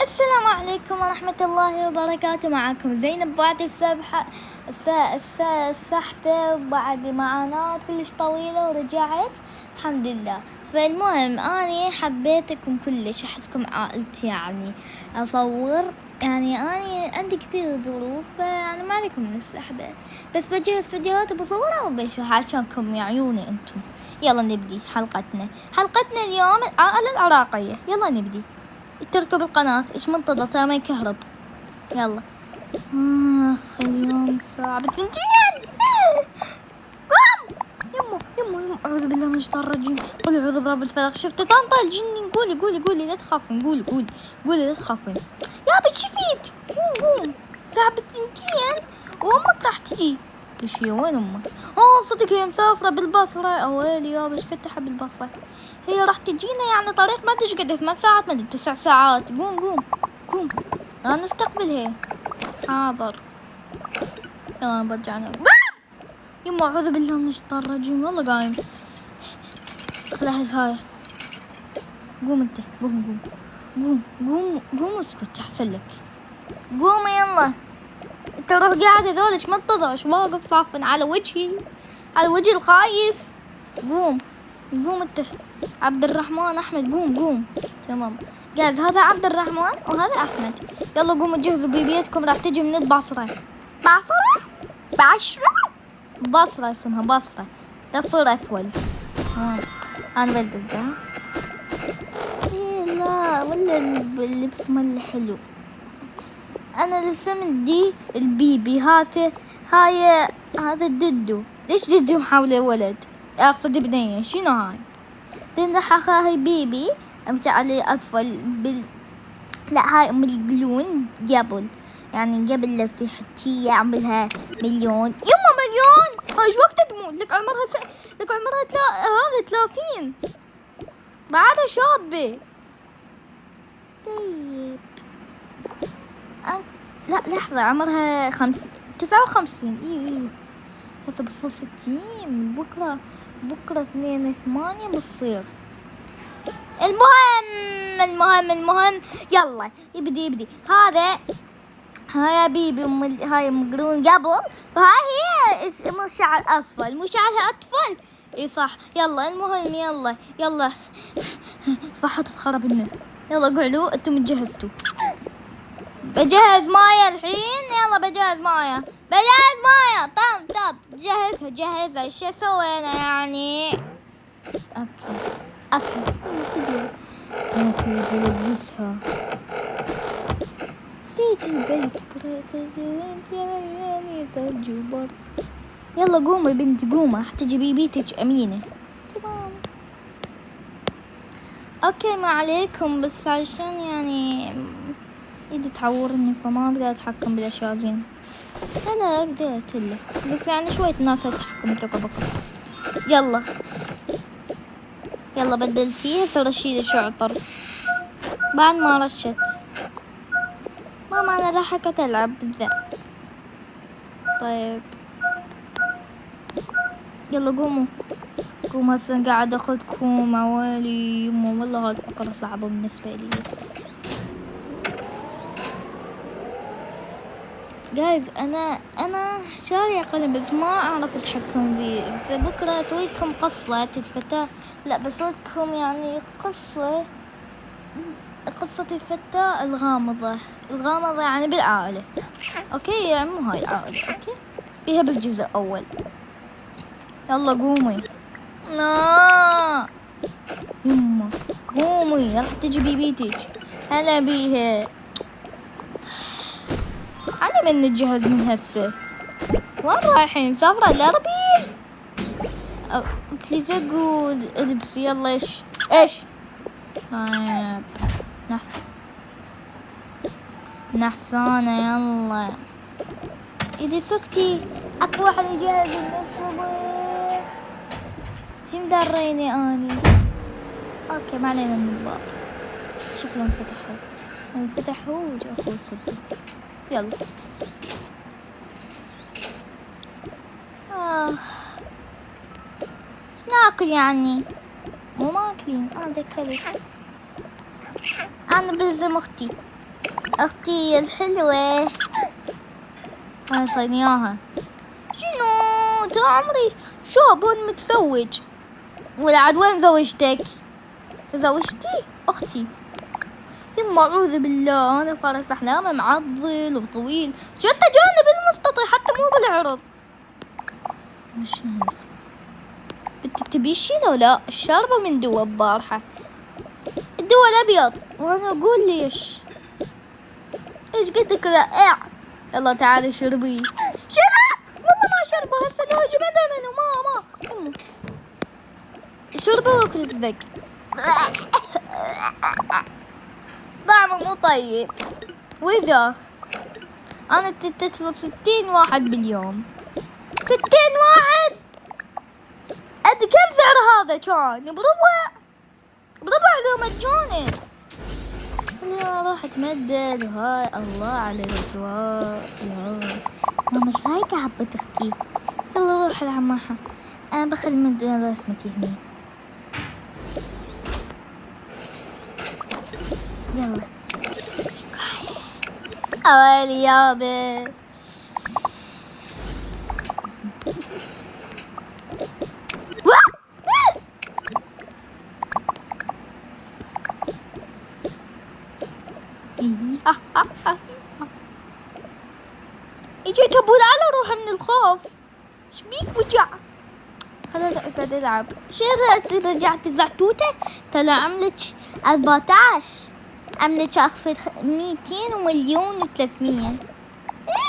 السلام عليكم ورحمة الله وبركاته. معكم زينب بعد السحبة وبعد معاناة كلش طويلة ورجعت الحمد لله. فالمهم أنا حبيتكم كلش، أحسكم عائلتي يعني أصور، يعني أنا عندي كثير ظروف يعني ما عليكم من السحبة، بس بجهز فيديوهات وبصورها وبشوفها عشانكم يا عيوني أنتم. يلا نبدي حلقتنا اليوم العائلة العراقية. يلا نبدي. اشتركوا بالقناة، ايش منتظر ترى ما يكهرب. يلا. اليوم الساعة 2. قوم. يمو اعوذ بالله من الشيطان الرجيم. قولي اعوذ برب الفلق. شفت طنطا الجني. قولي لا تخافين. قولي لا تخافين. يا بتشفيت. قوم الساعة 2 وامك راح تجي. ايش هي وين امك؟ صدق هي مسافرة بالبصرة. اويلي يابا ايش كنت احب البصرة. هي راح تجينا يعني طريق ما ادري قد 8 ساعات ما ادري 9 ساعات. قوم لا نستقبلها. حاضر. يلا برجعنا. يما اعوذ بالله من الشيطان الرجيم. والله قايم. خلاص هاي. قوم انت. قوم اسكت احسن لك. قومي يلا. انت روح قاعد هذول ايش منتظر ايش واقف صافن على وجهي الخايف. قوم انت. عبد الرحمن احمد قوم. تمام جاهز. هذا عبد الرحمن وهذا احمد. يلا قوموا جهزوا بيبيتكم راح تجي من البصرة. بصرة اسمها بصرة. لا تصير اثول. تمام انا بلبس لا ولا اللبس مله حلو. انا لسمت دي البيبي. هذا الددو. ليش ددو محاولة ولد؟ اقصد بنية. شنو هاي؟ تنضح هاي بيبي امشي عليه اطفال لا هاي ام القلون قبل لا صحتي اعملها مليون. يما مليون. هاي ايش وقت تموت؟ لك عمرها هذا 30 بعدها شابة. طيب لا لحظة عمرها 59. ايوه هسه بتصير 60. بكرة 2/8 بتصير. المهم يلا يبدي. هاي بيبي هاي مقرون قبل، وهاي هي مشعر اصفر. مشعرها اطفال. اي صح. يلا المهم يلا فحط تخرب لنا. يلا قعدوا انتم جهزتوا. بجهز مايا الحين. يلا بجهز مايا. طب جهزها. ايش سوينا يعني؟ اوكي بلبسها. نسيت البيت ثلج وبرد. يلا قومي بنتي قومي حتجي بيبيتك امينة. تمام اوكي ما عليكم، بس عشان يعني ايدي تعورني فما اقدر اتحكم بالاشياء زين. انا قدرت له بس يعني شوية ناس اتحكم بكم. يلا بدلتي. هسه رشيد الشعطر بعد ما رشت. ماما انا راح العب بالذا. طيب يلا قوموا هسه قاعد اخذكم اوالي. يمه والله هاي الفقرة صعبة بالنسبة لي. جايز انا شارية قلم بس ما اعرف اتحكم فيه. فبكرة اسوي لكم قصة الفتاة. لا بسوي لكم يعني قصة الفتاة الغامضة يعني بالعائلة. اوكي يا عمو هاي العائلة اوكي فيها بالجزء اول. يلا قومي. يما قومي راح تجي بيبيتك. هلا بيها. أنا من نتجهز من هسه. وين رايحين؟ سافرة الأربيل؟ تلزقوا البسي. يلا ايش طيب نحسانة. يلا إذا سكتي أكو واحد يجهز من الصبح. شي مدريني أني. أوكي ما علينا من الباب. شكلهم فتحوا وجا أخوي صدق. يلا ناكل يعني مو ماكلين. انا ذكرت انا بلزم اختي. اختي الحلوة اعطيني اياها. شنو ترى عمري شاب متزوج، ولا عاد وين زوجتك؟ زوجتي اختي. يما اعوذ بالله، انا فارس احلامي معضل وطويل، شو جانب المستطيل حتى مو بالعرض. مش هز تبي شي لو لا؟ الشاربة من دوا بارحة، الدوا الابيض، وانا اقول ليش؟ ايش قدك رائع. يلا تعالي شربي. شرب والله ما شربه هسه لو جمدها منه ما شربه وكلت ذق. طعمه مو طيب. واذا انا تطلب 60 واحد باليوم، 60 واحد قد كم سعر هذا؟ كان بربع لو مجاني. خليني اروح اتمدد. وهاي الله على الاجواء. ماما ايش رايك حبة اختي؟ يلا روح العب معها، انا بخلي مد رسمتي هني. يلا اوالي يابس. اجيت ابو على روح من الخوف. شبيك وجع؟ خليني اقعد العب. شيرت رجعت الزعتوته ترى عملت 14، عملت شخصية 200 ومليون و300.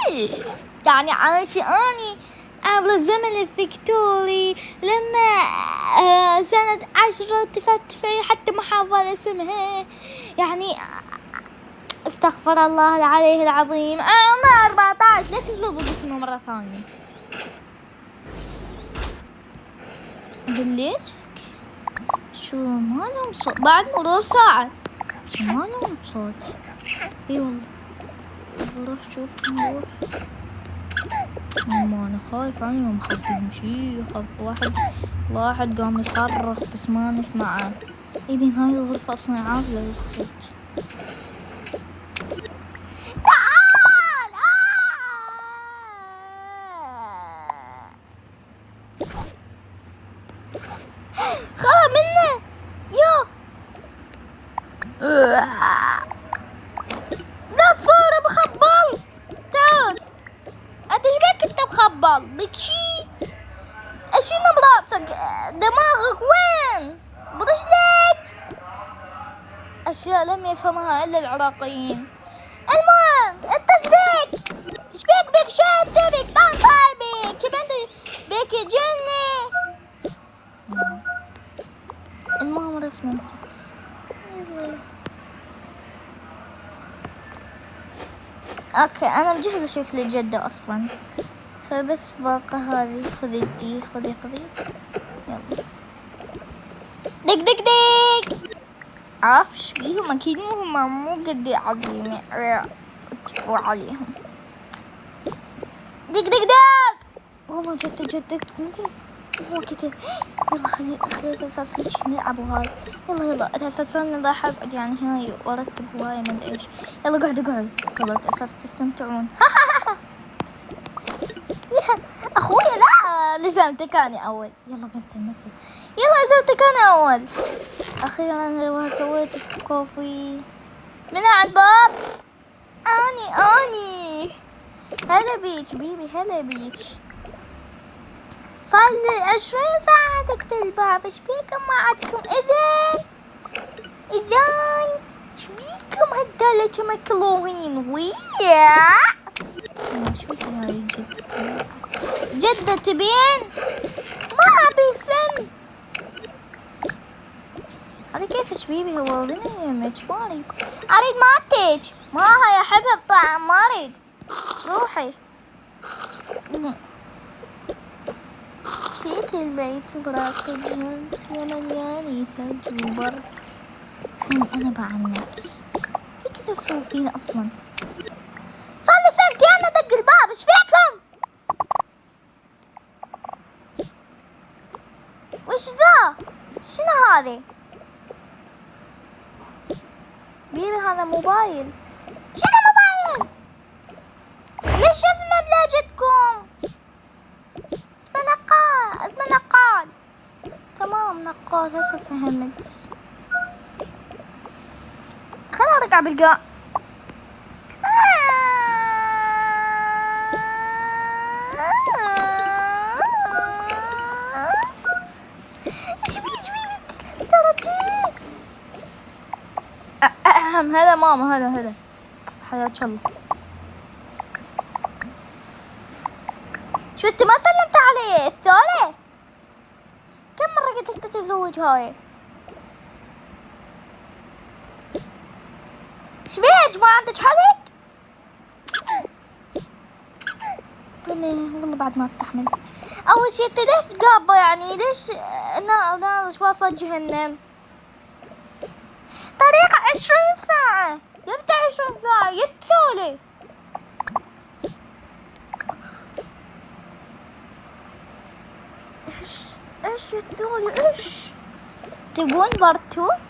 ايه يعني اني عبر الزمن الفيكتوري لما سنة 1099 حتى محافظة اسمها يعني استغفر الله العلي العظيم. ما 14 لا تزلط اسمه مرة ثانية. قليش شو ما لهم صوت بعد مرور ساعة؟ شو ما لهم صوت؟ اي والله بروح شوف نروح. ما انا خايف عنهم، مخبيهم شي، خاف واحد قام يصرخ بس ما نسمعه. ايدين هاي الغرفة اصلا عازلة الصوت. تعال خلا منه يا لا تصير مخبل. تعال انت ايش انت مخبل بك شي؟ اشيل براسك، دماغك وين؟ برجلك. اشياء لم يفهمها الا العراقيين. المهم انت شبيك بك شو انت بك طنطا بك كيف انت بك جني. المهم رسمتي. اوكي انا مجهزة شكل الجدة اصلا، فبس باقي هذه. خذي دي خذي يلا دق دق دق. عارف ايش بيهم؟ اكيد مو قد عظيم اتفوا عليهم. دق دق دق. والله جدك هو كتب. يلا خلي اساس نلعب هاي. يلا اساس نضحك اقعد يعني هاي وارتب هواي ما ادري ايش. يلا قعد يلا اساس تستمتعون. اخويا لا لزمتك اني اول. يلا مثل يلا لزمتك انا اول. اخيرا سويت كوفي. من على الباب؟ اني هلا بيك بيبي، هلا بيك. صار لي 20 ساعة عندك بالباب، ايش بيكم ما عندكم اذان ايش بيكم هالدلة مكلوهين ويا؟ شو هاي جدة تبين؟ ما ابي سم. هذا كيف شبيبي هو وين يمك؟ ما اريد ماتج ما هاي احبها بطعم ما اريد. روحي نسيت البيت براس الجنب يا ملياني ثلج وبرد. انا بعنك في كذا تسوفين اصلا. صار لي سنتين ادق الباب ايش فيكم؟ وش ذا؟ شنو هذه؟ بيبي هذا موبايل خلاص هسه فهمت. خليني ارجع بالقاع. شبي للدرجة. هلا ماما، هلا حياك الله. شو انت ما سلمت علي الثالث؟ كم مرة قلت لك تتزوج هاي؟ شبيك ما عندك حلق؟ طيب والله بعد ما استحمل. اول شي انت ليش قابة يعني ليش ناقص واصل جهنم؟ طريق 20 ساعة يبدأ 20 ساعة يتسولي. ايش يتسولي ايش؟ تبون بارت 2؟